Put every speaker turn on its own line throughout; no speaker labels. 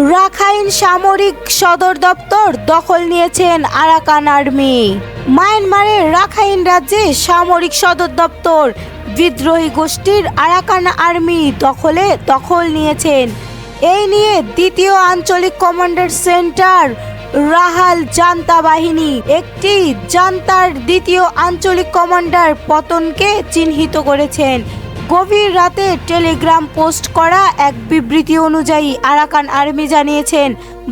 Rakhine সামরিক সদর দপ্তর দখল নিয়েছেন আরাকান আর্মি। মায়ানমারের রাখাইন রাজ্যে সামরিক সদর দপ্তর বিদ্রোহী গোষ্ঠীর আরাকান আর্মি দখল নিয়েছেন। এই নিয়ে দ্বিতীয় আঞ্চলিক কমান্ডার সেন্টার রাহাল জান্তা বাহিনী একটি জান্তার দ্বিতীয় আঞ্চলিক কমান্ডার পতনকে চিহ্নিত করেছেন। গভীর রাতে টেলিগ্রাম পোস্ট করা এক বিবৃতি অনুযায়ী আরাকান আর্মি জানিয়েছেন,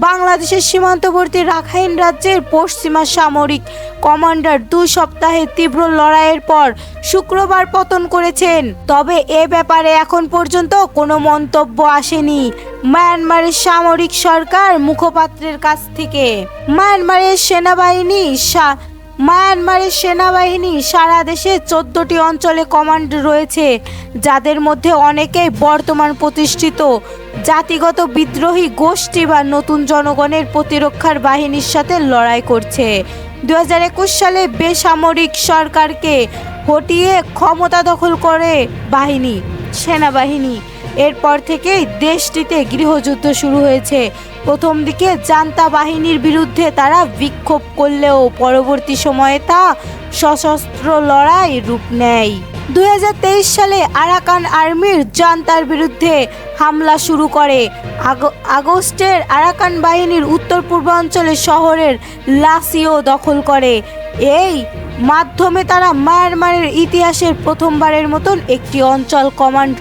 বাংলাদেশের সীমান্তবর্তী রাখাইন রাজ্যের পশ্চিমা সামরিক কমান্ডার 2 সপ্তাহের তীব্র লড়াইয়ের পর শুক্রবার পতন করেছেন। তবে এ ব্যাপারে এখন পর্যন্ত কোনো মন্তব্য আসেনি মায়ানমারের সামরিক সরকার মুখপাত্রের কাছ থেকে। মায়ানমারের সেনাবাহিনী সারা দেশে 14টি অঞ্চলে কমান্ড রয়েছে, যাদের মধ্যে অনেকেই বর্তমান প্রতিষ্ঠিত জাতিগত বিদ্রোহী গোষ্ঠী বা নতুন জনগণের প্রতিরক্ষার বাহিনীর সাথে লড়াই করছে। 2021 সালে বেসামরিক সরকারকে হটিয়ে ক্ষমতা দখল করে সেনাবাহিনী। এরপর থেকেই দেশটিতে গৃহযুদ্ধ শুরু হয়েছে। প্রথম দিকে জান্তা বাহিনীর বিরুদ্ধে তারা বিক্ষোভ করলেও পরবর্তী সময়ে তা সশস্ত্র লড়াই রূপ নেয়। 2023 সালে আরাকান আর্মির জান্তার বিরুদ্ধে হামলা শুরু করে। আগস্টের আরাকান বাহিনীর উত্তর পূর্বাঞ্চলের শহরের লাসিও দখল করে। এই মাধ্যমে তারা মায়ানমারের ইতিহাসের প্রথমবারের মতন একটি অঞ্চল কমান্ড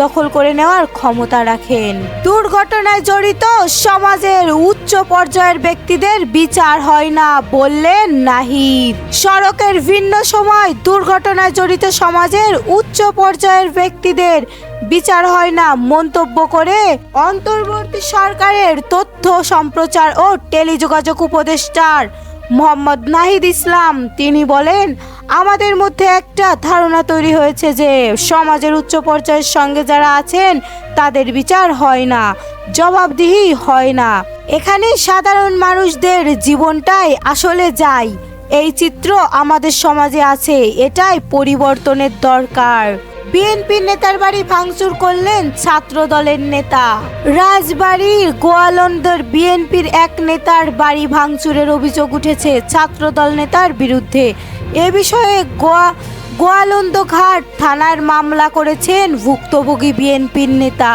দখল করে নেওয়ার ক্ষমতা রাখেন। দুর্ঘটনায় জড়িত সমাজের উচ্চ পর্যায়ের ব্যক্তিদের বিচার হয় না বললেন নাহিদ। সড়কের ভিন্ন সময় দুর্ঘটনায় জড়িত সমাজের উচ্চ পর্যায়ের ব্যক্তিদের বিচার হয় না মন্তব্য করে অন্তর্বর্তী সরকারের তথ্য সম্প্রচার ও টেলিযোগাযোগ উপদেষ্টার মোহাম্মদ নাহিদ ইসলাম। তিনি বলেন, আমাদের মধ্যে একটা ধারণা তৈরি হয়েছে যে সমাজের উচ্চ পর্যায়ের সঙ্গে যারা আছেন তাদের বিচার হয় না, জবাবদিহি হয় না। এখানে সাধারণ মানুষদের জীবনটাই আসলে যায়। এই চিত্র আমাদের সমাজে আছে, এটাই পরিবর্তনের দরকার। বিএনপি নেতার বাড়ি ভাঙচুর করলেন ছাত্র দলের নেতা। রাজবাড়ীর গোয়ালন্দর বিএনপির এক নেতার বাড়ি ভাঙচুরের অভিযোগ উঠেছে ছাত্রদল নেতার বিরুদ্ধে। এ বিষয়ে গোয়ালন্দ ঘাট থানায় মামলা করেছেন ভুক্তভোগী বিএনপির নেতা।